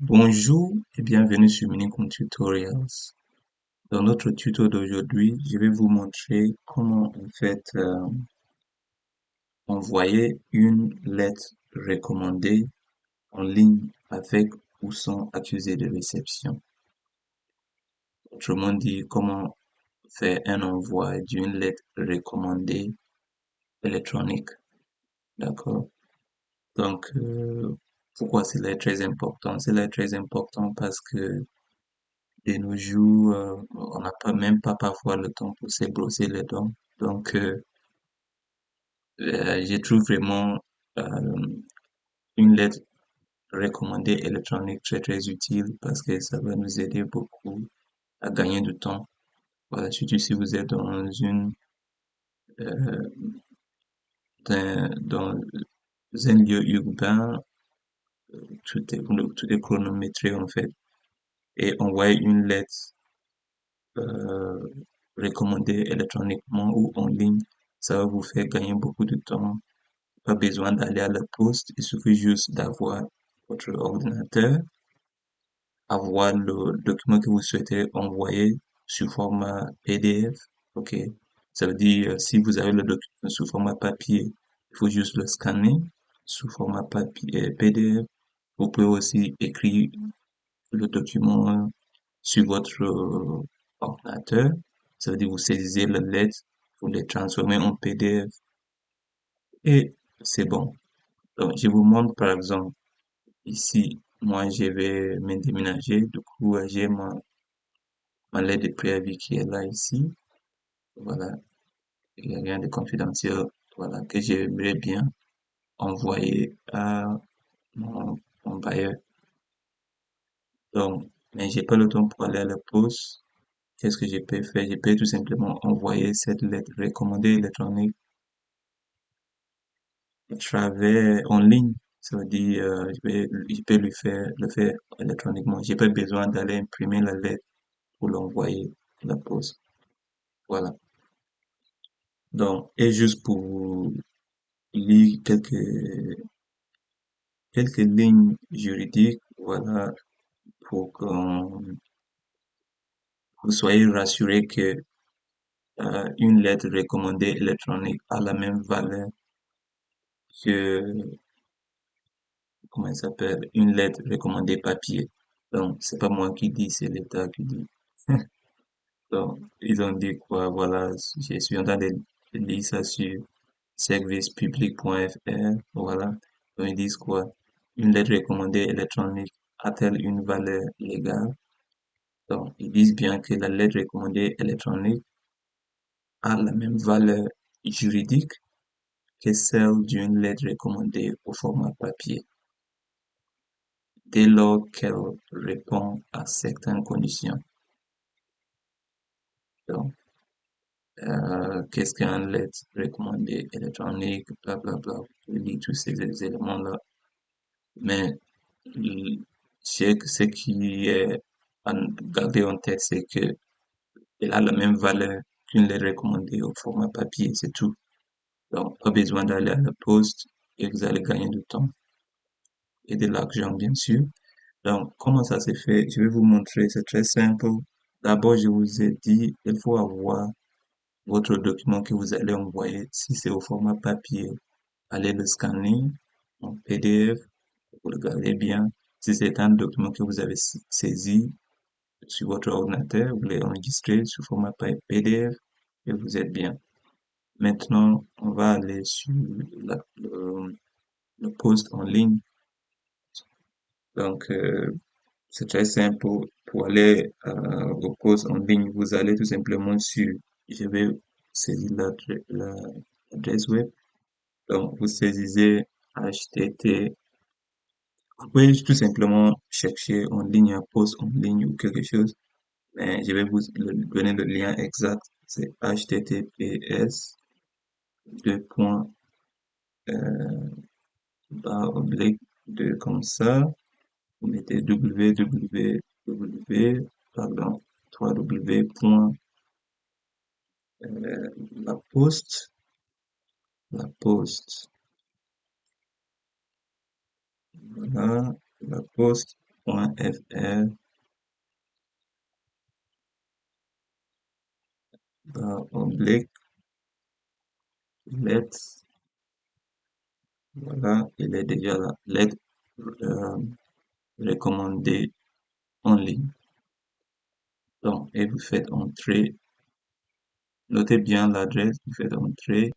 Bonjour et bienvenue sur Minicom Tutorials. Dans notre tuto d'aujourd'hui, je vais vous montrer comment envoyer une lettre recommandée en ligne avec ou sans accusé de réception. Autrement dit, comment faire un envoi d'une lettre recommandée électronique. D'accord? Donc, pourquoi cela est très important? Cela est très important parce que de nos jours, on n'a pas même pas parfois le temps pour se brosser les dents. Donc, je trouve vraiment euh, une lettre recommandée électronique très très utile parce que ça va nous aider beaucoup à gagner du temps. Voilà, surtout si vous êtes euh, dans un lieu urbain, tout est chronométré en fait. Et envoyer une lettre euh, recommandée électroniquement ou en ligne, ça va vous faire gagner beaucoup de temps. Pas besoin d'aller à la poste, il suffit juste d'avoir votre ordinateur, avoir le document que vous souhaitez envoyer sous format PDF. OK. Ça veut dire, si vous avez le document sous format papier, il faut juste le scanner sous format papier, PDF. Vous pouvez aussi écrire le document sur votre ordinateur. Ça veut dire vous saisissez la lettre, vous les transformez en PDF et c'est bon. Donc, je vous montre par exemple ici, moi je vais me déménager, du coup j'ai ma lettre de préavis qui est là ici. Voilà, il n'y a rien de confidentiel, voilà, que j'aimerais bien envoyer à mon bailleur. Donc, mais j'ai pas le temps pour aller à la poste. Qu'est-ce que je peux faire? Je peux tout simplement envoyer cette lettre recommandée électronique à travers en ligne. Ça veut dire, je peux le faire électroniquement. J'ai pas besoin d'aller imprimer la lettre pour l'envoyer à la poste. Voilà. Donc, et juste pour lire quelques lignes juridiques, voilà, pour que vous soyez rassurés que une lettre recommandée électronique a la même valeur que, comment elle s'appelle, une lettre recommandée papier. Donc, c'est pas moi qui dis, c'est l'État qui dit. Donc, ils ont dit quoi, voilà, je suis en train de lire ça sur servicepublic.fr, voilà. Donc, ils disent quoi? Une lettre recommandée électronique a-t-elle une valeur légale? Donc, ils disent bien que la lettre recommandée électronique a la même valeur juridique que celle d'une lettre recommandée au format papier, dès lors qu'elle répond à certaines conditions. Donc, qu'est-ce qu'une lettre recommandée électronique, blablabla, je lis tous ces éléments-là. Mais ce qui est à garder en tête, c'est que elle a la même valeur qu'une lettre recommandée au format papier, c'est tout. Donc, pas besoin d'aller à la poste et vous allez gagner du temps et de l'argent, bien sûr. Donc, comment ça se fait? Je vais vous montrer, c'est très simple. D'abord, je vous ai dit, il faut avoir votre document que vous allez envoyer. Si c'est au format papier, allez le scanner en PDF, vous le gardez bien. Si c'est un document que vous avez saisi sur votre ordinateur, vous l'enregistrez sous format PDF et vous êtes bien. Maintenant, on va aller sur le post en ligne. Donc, c'est très simple. Pour aller au post en ligne, vous allez tout simplement sur, je vais saisir l'adresse web. Donc, vous saisissez HTT. Vous pouvez tout simplement chercher en ligne un post en ligne ou quelque chose. Mais je vais vous donner le lien exact. C'est https deux points barre oblique de comme ça. Vous mettez www, pardon, 3w la poste, la poste, voilà, la poste. .fr oblique let's, voilà, il est déjà là, let's euh, recommander en ligne. Donc, et vous faites entrer, notez bien l'adresse, vous faites entrer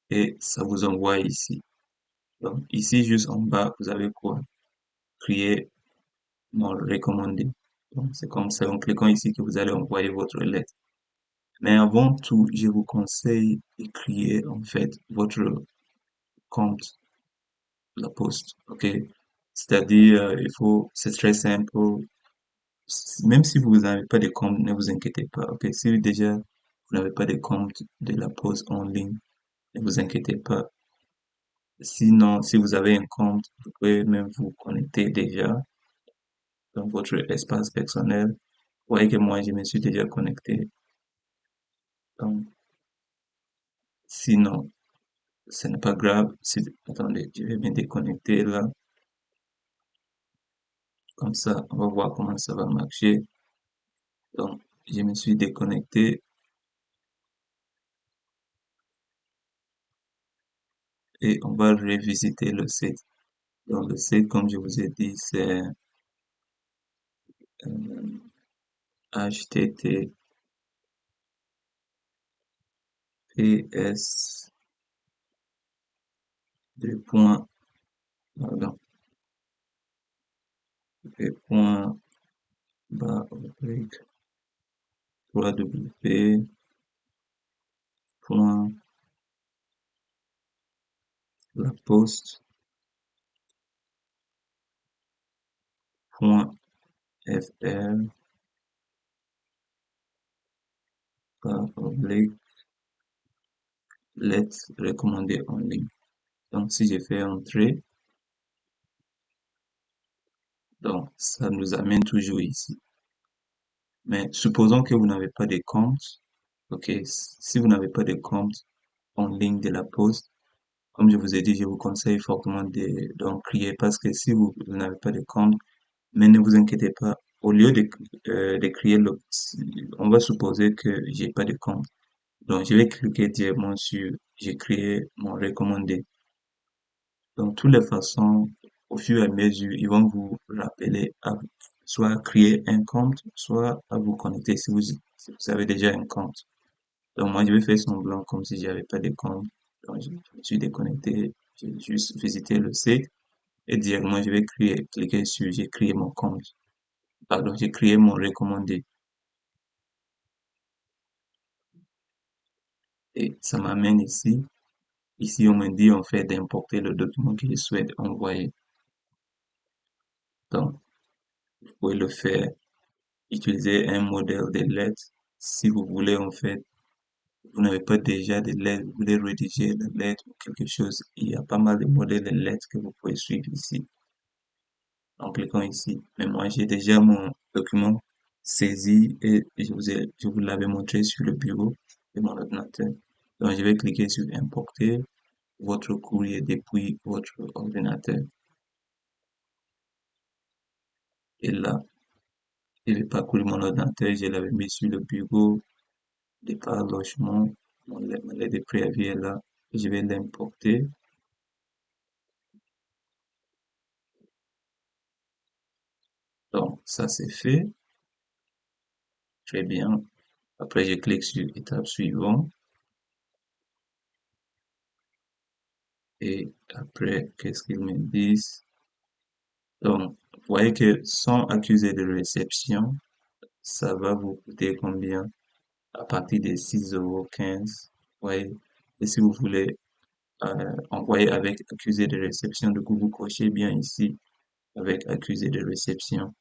et ça vous envoie ici. Donc, ici, juste en bas, vous avez quoi? Créer mon recommandé. Donc, c'est comme ça, en cliquant ici, que vous allez envoyer votre lettre. Mais avant tout, je vous conseille de créer, en fait, votre compte, la poste, ok? C'est-à-dire, c'est très simple. Même si vous n'avez pas de compte, ne vous inquiétez pas, ok? Si déjà vous n'avez pas de compte de la poste en ligne, ne vous inquiétez pas. Sinon, si vous avez un compte, vous pouvez même vous connecter déjà dans votre espace personnel. Vous voyez que moi, je me suis déjà connecté. Donc, sinon, ce n'est pas grave. Si, attendez, je vais me déconnecter là. Comme ça, on va voir comment ça va marcher. Donc, je me suis déconnecté et on va revisiter le site. Donc, le site, comme je vous ai dit, c'est https deux points, pardon, deux points bas oblique www.laposte.fr bas oblique lettres recommandées en ligne. Donc, si je fais entrer, donc ça nous amène toujours ici. Mais supposons que vous n'avez pas de compte, ok, si vous n'avez pas de compte en ligne de la poste, comme je vous ai dit, je vous conseille fortement d'en créer parce que si vous n'avez pas de compte, mais ne vous inquiétez pas, au lieu de créer on va supposer que j'ai pas de compte. Donc, je vais cliquer directement sur j'ai créé mon recommandé. Donc, toutes les façons, au fur et à mesure, ils vont vous rappeler à soit créer un compte, soit à vous connecter si vous avez déjà un compte. Donc, moi, je vais faire semblant comme si j'avais pas de compte. Donc, je me suis déconnecté, j'ai juste visité le site et directement, je vais cliquer sur j'ai créé mon compte. Pardon, j'ai créé mon recommandé. Et ça m'amène ici. Ici, on me dit en fait d'importer le document que je souhaite envoyer. Donc, vous pouvez le faire, utiliser un modèle de lettres. Si vous voulez en fait, vous n'avez pas déjà de lettres, vous voulez rédiger la lettre ou quelque chose, il y a pas mal de modèles de lettres que vous pouvez suivre ici. En cliquant ici. Mais moi, j'ai déjà mon document saisi et je vous l'avais montré sur le bureau de mon ordinateur. Donc, je vais cliquer sur importer votre courrier depuis votre ordinateur. Et là, je vais parcourir mon ordinateur, je l'avais mis sur le bureau, départ logement, ma lettre de préavis est là, je vais l'importer. Donc, ça c'est fait, très bien. Après, je clique sur étape suivante et après, qu'est-ce qu'ils me disent? Donc, vous voyez que sans accusé de réception, ça va vous coûter combien? À partir de 6,15 €. Vous voyez? Et si vous voulez envoyer avec accusé de réception, du coup, vous cochez bien ici avec accusé de réception.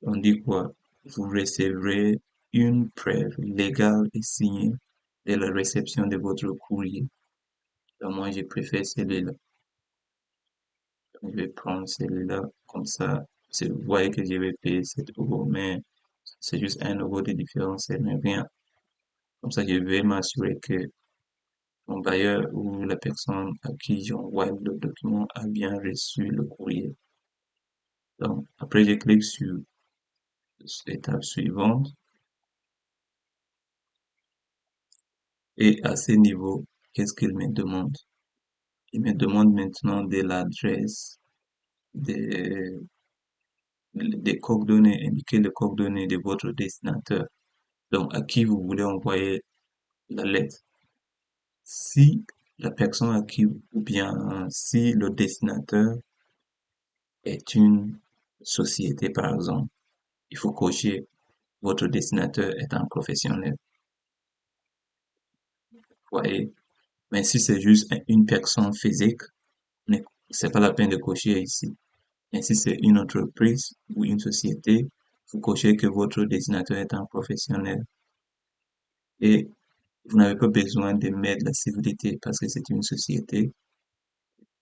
On dit quoi? Vous recevrez une preuve légale et signée de la réception de votre courrier. Donc, moi, je préfère celui-là. Je vais prendre celui-là, comme ça, vous voyez que je vais payer 7 €, mais c'est juste 1 € de différence, c'est rien. Comme ça, je vais m'assurer que mon bailleur ou la personne à qui j'envoie le document a bien reçu le courrier. Donc, après, je clique sur l'étape suivante et à ce niveau, qu'est-ce qu'il me demande? Il me demande maintenant de l'adresse, des, des coordonnées, indiquer les coordonnées de votre destinateur. Donc, à qui vous voulez envoyer la lettre. Si la personne à qui, ou bien si le destinateur est une société, par exemple, il faut cocher votre destinateur est un professionnel. Vous voyez? Mais si c'est juste une personne physique, c'est pas la peine de cocher ici. Mais si c'est une entreprise ou une société, vous cochez que votre destinateur est un professionnel. Et vous n'avez pas besoin de mettre la civilité parce que c'est une société.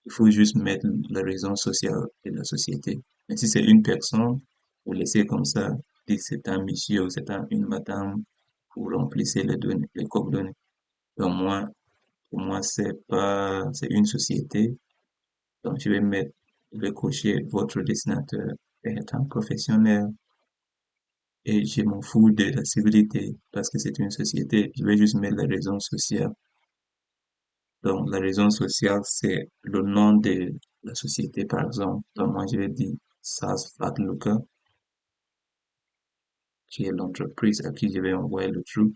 Il faut juste mettre la raison sociale de la société. Mais si c'est une personne, vous laissez comme ça, dites c'est un monsieur ou c'est une madame, vous remplissez les données, les coordonnées. Donc moi, pour moi, c'est une société. Donc je vais cocher votre dessinateur est un professionnel et je m'en fous de la civilité parce que c'est une société. Je vais juste mettre la raison sociale. Donc, la raison sociale, c'est le nom de la société, par exemple. Donc, moi, je vais dire SAS Fatluka, qui est l'entreprise à qui je vais envoyer le truc.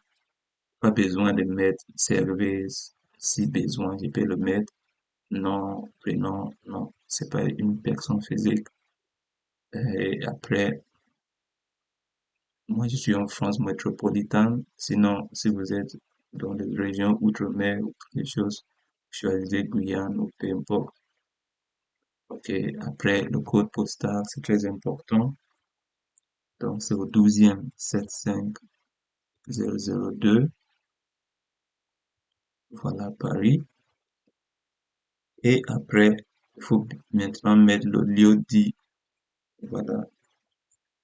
Pas besoin de mettre service. Si besoin, je peux le mettre. Non, prénom, non. C'est pas une personne physique. Et après, moi, je suis en France métropolitaine. Sinon, si vous êtes dans les régions outre-mer ou quelque chose, choisissez Guyane ou peu importe. Ok, après, le code postal, c'est très important. Donc, c'est au 12e 75002. Voilà, Paris. Et après, il faut maintenant mettre le lieu dit. Voilà.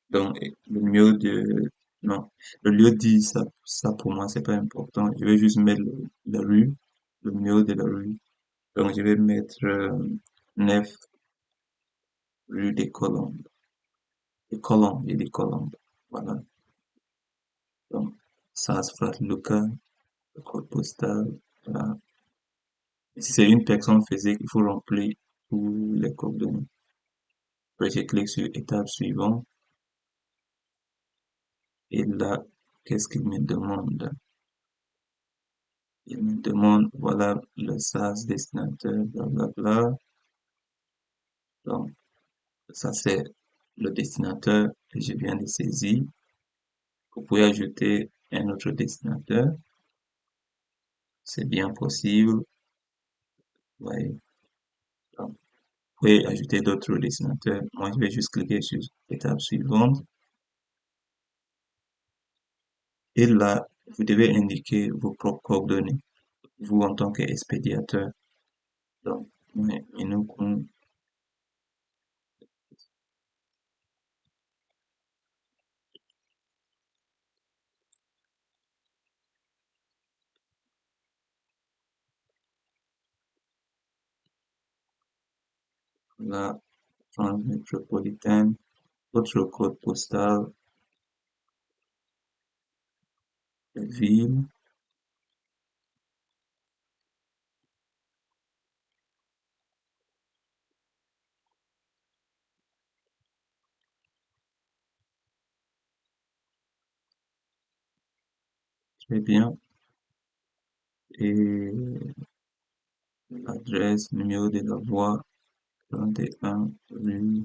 Donc, le lieu de, non, le lieu dit, ça pour moi, c'est pas important. Je vais juste mettre la rue, le numéro de la rue. Donc, je vais mettre 9 rue des Colombes. Des Colombes, et des Colombes. Voilà. Donc, ça se fera Lucas, le code postal. Voilà. Et si c'est une personne physique, il faut remplir tous les coordonnées. Après, je clique sur étape suivante. Et là, qu'est-ce qu'il me demande? Il me demande, voilà, le SAS destinateur, blablabla. Donc, ça, c'est le destinateur que je viens de saisir. Vous pouvez ajouter un autre destinateur. C'est bien possible. Ouais. Donc, vous pouvez ajouter d'autres dessinateurs. Moi, je vais juste cliquer sur l'étape suivante. Et là, vous devez indiquer vos propres coordonnées, vous en tant qu'expédiateur. Donc, la France métropolitaine, votre code postal, ville, très bien. Et l'adresse, numéro de la voie, 31 rue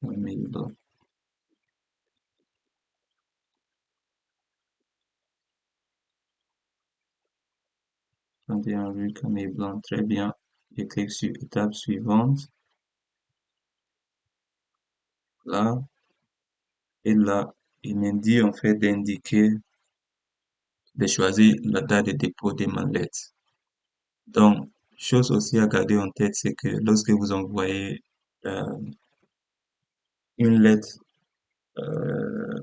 Camille 31 rue Camille Blanc, très bien. Je clique sur étape suivante. Là, et là, il me dit en fait d'indiquer, de choisir la date de dépôt de ma lettre. Donc, chose aussi à garder en tête, c'est que lorsque vous envoyez euh, une lettre, euh,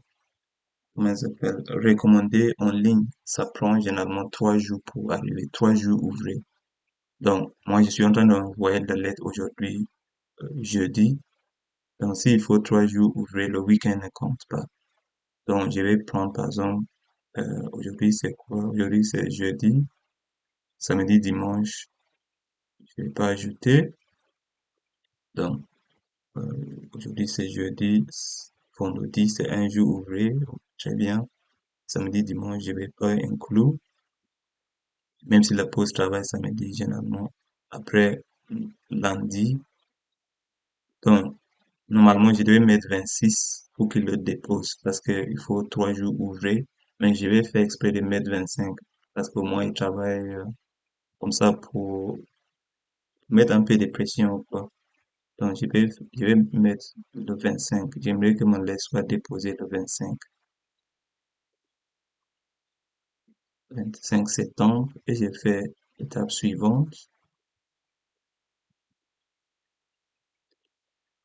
comment ça s'appelle, recommandé en ligne, ça prend généralement 3 jours pour arriver, 3 jours ouvrés. Donc, moi, je suis en train d'envoyer la lettre aujourd'hui, jeudi. Donc, s'il faut 3 jours ouvrés, le week-end ne compte pas. Donc, je vais prendre, par exemple, aujourd'hui, c'est quoi? Aujourd'hui, c'est jeudi, samedi, dimanche, je vais pas ajouter. Donc, aujourd'hui, c'est jeudi, vendredi, c'est un jour ouvré, très bien. Samedi, dimanche, je vais pas inclure, même si la pause travail samedi, généralement. Après, lundi, donc, normalement, je devais mettre 26 pour qu'il le dépose parce qu'il faut 3 jours ouvrés. Mais je vais faire exprès de mettre 25 parce qu'au moins il travaille comme ça pour mettre un peu de pression, quoi. Donc, je vais mettre le 25. J'aimerais que mon lettre soit déposée le 25 septembre et j'ai fait l'étape suivante.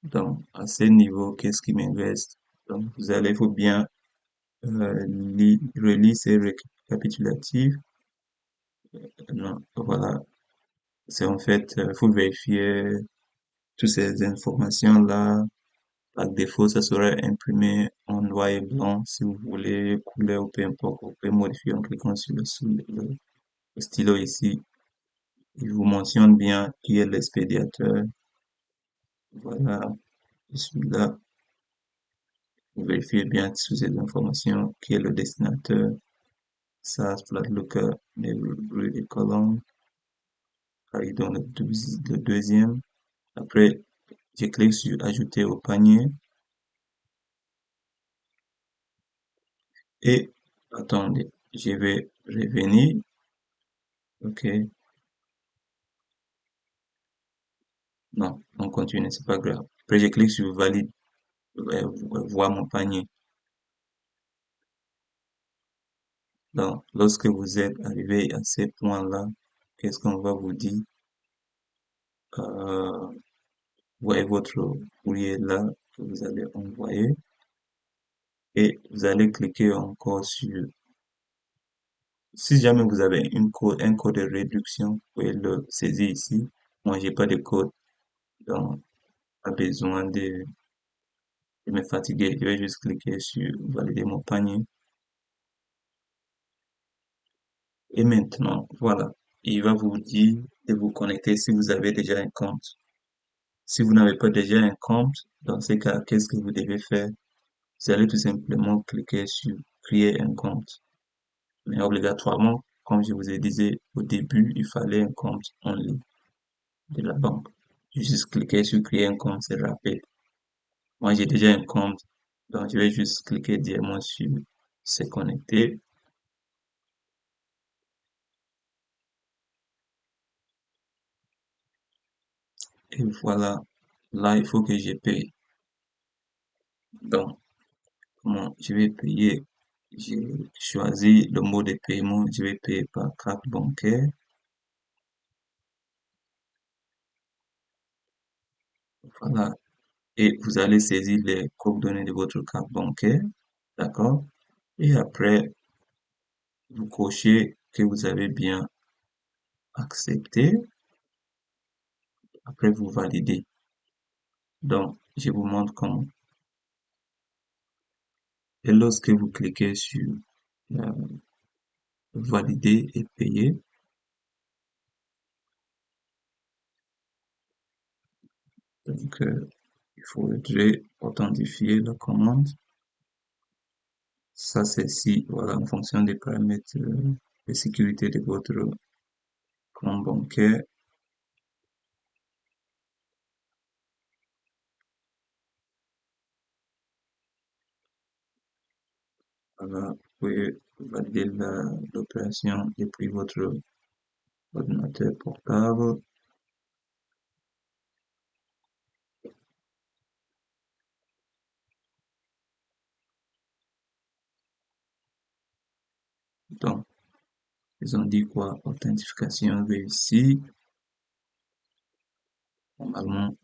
Donc, à ce niveau, qu'est-ce qui me reste? Donc, il faut bien relire ces récapitulatifs. Non, voilà. C'est en fait, faut vérifier toutes ces informations-là. Par défaut, ça sera imprimé en noir et blanc. Si vous voulez couleur ou peu importe, vous pouvez modifier en cliquant sur le stylo ici. Il vous mentionne bien qui est l'expédiateur. Voilà, je suis là. Vous vérifiez bien toutes ces informations, qui est le destinataire. Ça, Flatlooker, les rues et colonnes. Arrive dans le deuxième. Après, je clique sur ajouter au panier. Et attendez, je vais revenir. Ok, non, on continue, c'est pas grave. Après, je clique sur valide, voir mon panier. Donc, lorsque vous êtes arrivé à ces points-là, qu'est-ce qu'on va vous dire? Euh, voyez votre courrier là que vous allez envoyer et vous allez cliquer encore sur, si jamais vous avez un code de réduction, vous pouvez le saisir ici. Moi, j'ai pas de code, donc pas besoin de me fatiguer. Je vais juste cliquer sur valider mon panier. Et maintenant, voilà, il va vous dire de vous connecter si vous avez déjà un compte. Si vous n'avez pas déjà un compte, dans ces cas, qu'est-ce que vous devez faire? Vous allez tout simplement cliquer sur créer un compte. Mais obligatoirement, comme je vous ai dit au début, il fallait un compte en ligne de la banque. Juste cliquer sur créer un compte, c'est rapide. Moi, j'ai déjà un compte, donc je vais juste cliquer directement sur se connecter. Et voilà, là, il faut que je paye. Donc, comment je vais payer? J'ai choisi le mode de paiement, je vais payer par carte bancaire. Voilà. Et vous allez saisir les coordonnées de votre carte bancaire. D'accord? Et après, vous cochez que vous avez bien accepté. Après, vous validez. Donc, je vous montre comment. Et lorsque vous cliquez sur euh, valider et payer, donc il faudrait authentifier la commande. Ça, c'est si, voilà, en fonction des paramètres de sécurité de votre compte bancaire. Voilà, vous pouvez valider l'opération depuis votre ordinateur portable. Donc, ils ont dit quoi? Authentification réussie. Normalement,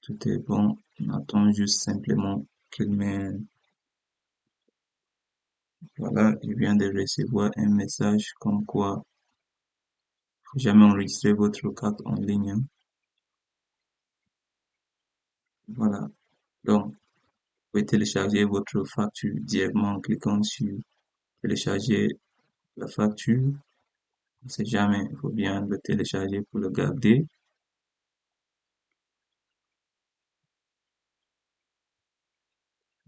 tout est bon. On attend juste simplement qu'il met Voilà, je viens de recevoir un message comme quoi faut jamais enregistrer votre carte en ligne, hein. Voilà. Donc, vous pouvez télécharger votre facture directement en cliquant sur télécharger la facture. On sait jamais, il faut bien le télécharger pour le garder.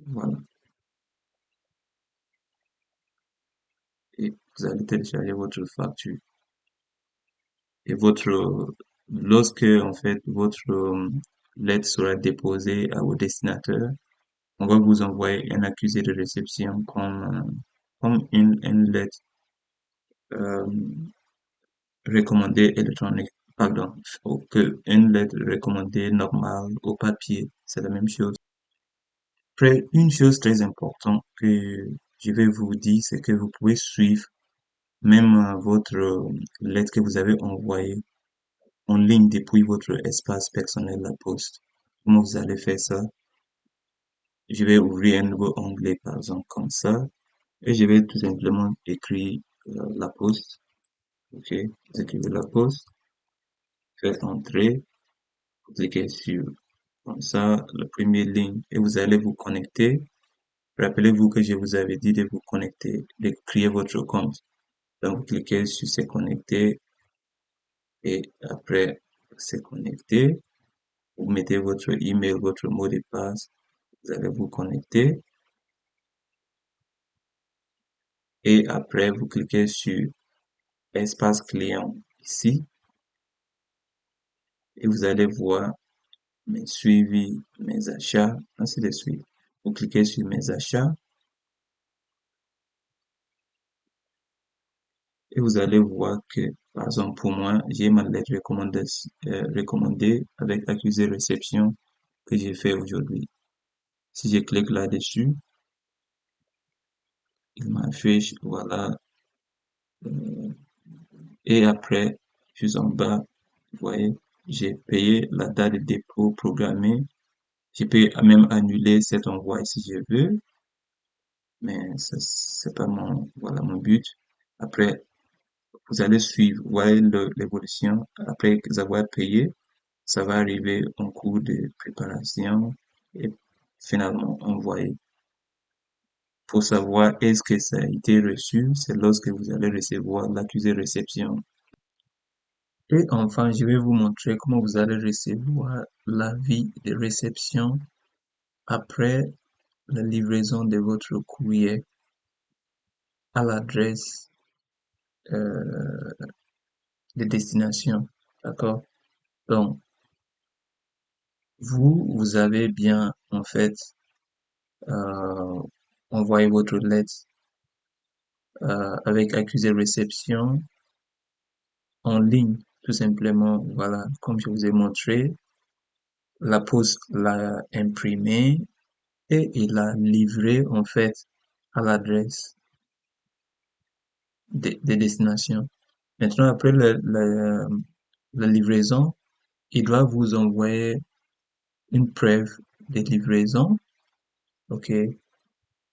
Voilà. Et vous allez télécharger votre facture. Et lorsque, en fait, votre lettre sera déposée à vos destinataires, on va vous envoyer un accusé de réception comme une lettre euh, recommandée électronique, pardon, que une lettre recommandée normale au papier, c'est la même chose. Après, une chose très importante que je vais vous dire, c'est que vous pouvez suivre même votre lettre que vous avez envoyée en ligne depuis votre espace personnel La Poste. Comment vous allez faire ça? Je vais ouvrir un nouveau onglet, par exemple, comme ça, et je vais tout simplement écrire La Poste. OK? Vous écrivez La Poste, faites entrer, vous cliquez sur, comme ça, la première ligne, et vous allez vous connecter. Rappelez-vous que je vous avais dit de vous connecter, de créer votre compte. Donc, vous cliquez sur Se connecter, et après Se connecter, vous mettez votre email, votre mot de passe, vous allez vous connecter, et après, vous cliquez sur Espace client ici, et vous allez voir mes suivis, mes achats, ainsi de suite. Vous cliquez sur mes achats et vous allez voir que, par exemple, pour moi, j'ai ma lettre recommandée avec accusé réception que j'ai fait aujourd'hui. Si je clique là-dessus, il m'affiche, voilà, euh, et après, juste en bas, vous voyez, j'ai payé la date de dépôt programmée. Je peux même annuler cet envoi si je veux, mais ça, c'est pas voilà, mon but. Après, vous allez suivre, voyez l'évolution. Après avoir payé, ça va arriver en cours de préparation et finalement envoyé. Pour savoir est-ce que ça a été reçu, c'est lorsque vous allez recevoir l'accusé réception. Et enfin, je vais vous montrer comment vous allez recevoir l'avis de réception après la livraison de votre courrier à l'adresse euh, de destination. D'accord? Donc, vous avez bien, en fait, euh, envoyé votre lettre avec accusé réception en ligne, tout simplement. Voilà, comme je vous ai montré, la poste l'a imprimé et il l'a livré, en fait, à l'adresse des destinations. Maintenant, après la livraison, il doit vous envoyer une preuve de livraison. OK?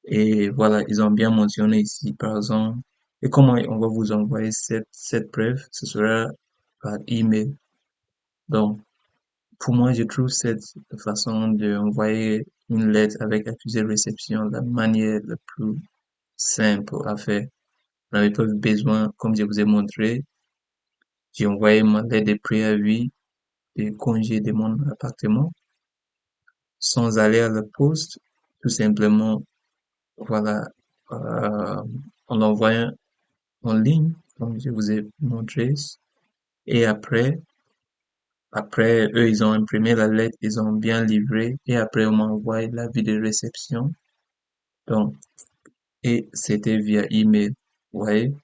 Et voilà, ils ont bien mentionné ici, par exemple, et comment on va vous envoyer cette preuve, ce sera par email. Donc, pour moi, je trouve cette façon d'envoyer une lettre avec accusé de réception la manière la plus simple à faire. Vous n'avez pas besoin, comme je vous ai montré, j'ai envoyé ma lettre de préavis de congé de mon appartement sans aller à la poste, tout simplement, voilà, euh, en l'envoyant en ligne, comme je vous ai montré. Et après, eux, ils ont imprimé la lettre, ils ont bien livré. Et après, on m'a envoyé l'avis de réception. Donc, et c'était via email. Vous voyez?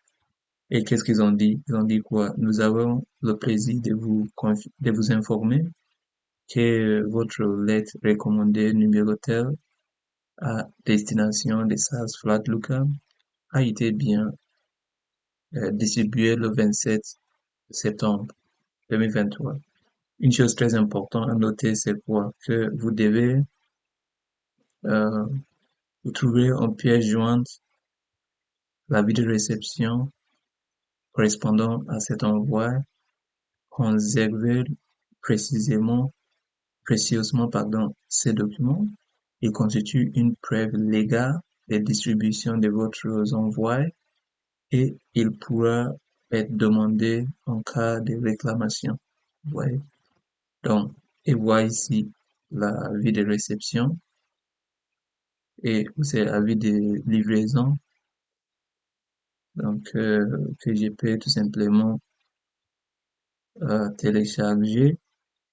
Et qu'est-ce qu'ils ont dit? Ils ont dit quoi? Nous avons le plaisir de vous informer que votre lettre recommandée numéro tel à destination de SAS Flat Lucam a été bien distribuée le 27 septembre 2023. Une chose très importante à noter, c'est quoi? Que vous devez vous trouver en pièce jointe l'avis de réception correspondant à cet envoi conserve précisément, précieusement, ces documents. Ils constituent une preuve légale des distributions de votre envoi et il pourra être demandé en cas de réclamation. Vous voyez? Donc, et voilà ici l'avis de réception et c'est l'avis de livraison. Donc, que je peux tout simplement télécharger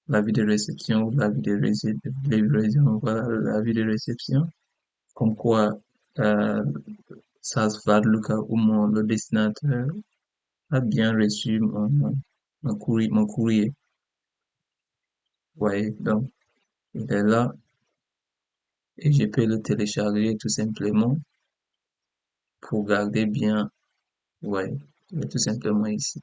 l'avis de réception ou l'avis de livraison. Voilà l'avis de réception. Comme quoi, euh, ça se va le cas où le destinateur a bien reçu mon courrier. Vous voyez, donc, il est là et je peux le télécharger tout simplement pour garder bien. Ouais, il est tout simplement ici.